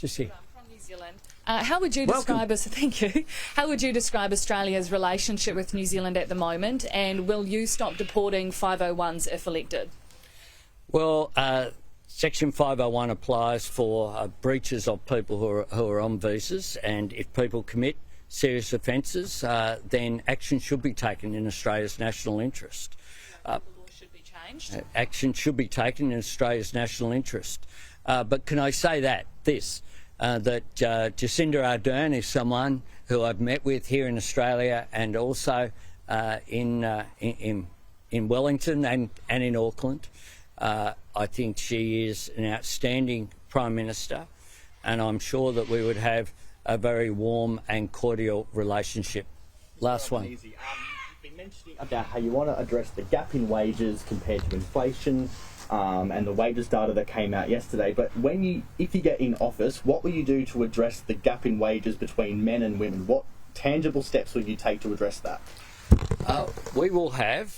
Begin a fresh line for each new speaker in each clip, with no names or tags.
Just here.
From New Zealand. How would you describe Thank you. How would you describe Australia's relationship with New Zealand at the moment, and will you stop deporting 501s if elected?
Well, Section 501 applies for breaches of people who are on visas, and if people commit serious offences, then action should be taken in Australia's national interest.
The law should be changed.
Action should be taken in Australia's national interest. But can I say that Jacinda Ardern is someone who I've met with here in Australia and also in Wellington and in Auckland. I think she is an outstanding Prime Minister, and I'm sure that we would have a very warm and cordial relationship. Last one.
You've been mentioning about how you want to address the gap in wages compared to inflation, and the wages data that came out yesterday. But if you get in office, what will you do to address the gap in wages between men and women? What tangible steps will you take to address that?
We will have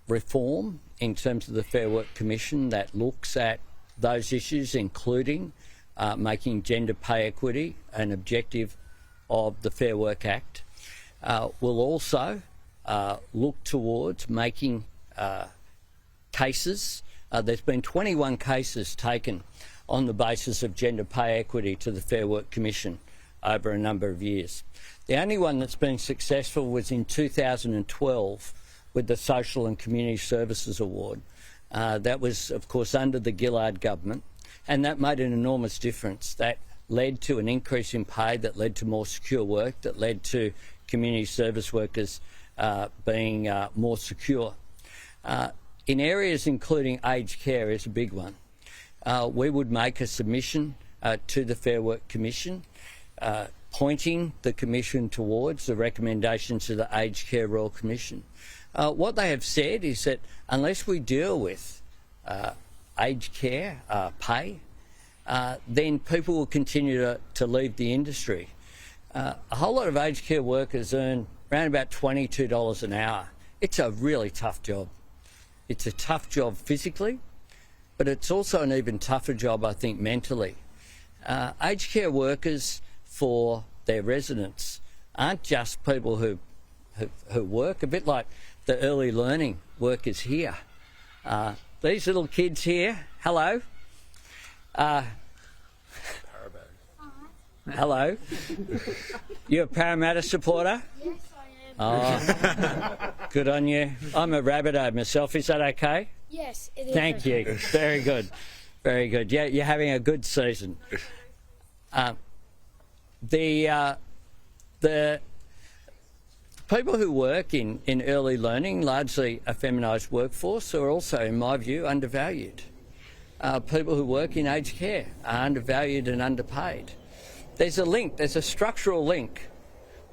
reform in terms of the Fair Work Commission that looks at those issues, including making gender pay equity an objective of the Fair Work Act. We'll also look towards making cases. There's been 21 cases taken on the basis of gender pay equity to the Fair Work Commission over a number of years. The only one that's been successful was in 2012 with the Social and Community Services Award. That was, of course, under the Gillard government, and that made an enormous difference. That led to an increase in pay, that led to more secure work, that led to community service workers being more secure. In areas including aged care is a big one. We would make a submission to the Fair Work Commission, pointing the Commission towards the recommendations of the Aged Care Royal Commission. What they have said is that unless we deal with aged care pay, then people will continue to leave the industry. A whole lot of aged care workers earn around about $22 an hour. It's a really tough job. It's a tough job physically, but it's also an even tougher job, I think, mentally. Aged care workers for their residents aren't just people who work, a bit like the early learning workers here. These little kids here, hello. Hello. You a Parramatta supporter?
Yes, I am.
Oh, good on you. I'm a Rabbitoh myself. Is that okay?
Yes, it is.
Thank you. Very good. Very good. Yeah, you're having a good season. The people who work in early learning, largely a feminised workforce, are also, in my view, undervalued. People who work in aged care are undervalued and underpaid. There's a link, there's a structural link.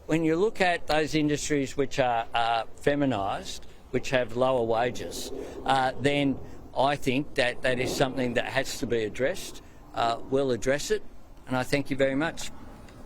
When you look at those industries which are feminised, which have lower wages, then I think that is something that has to be addressed. We'll address it, and I thank you very much.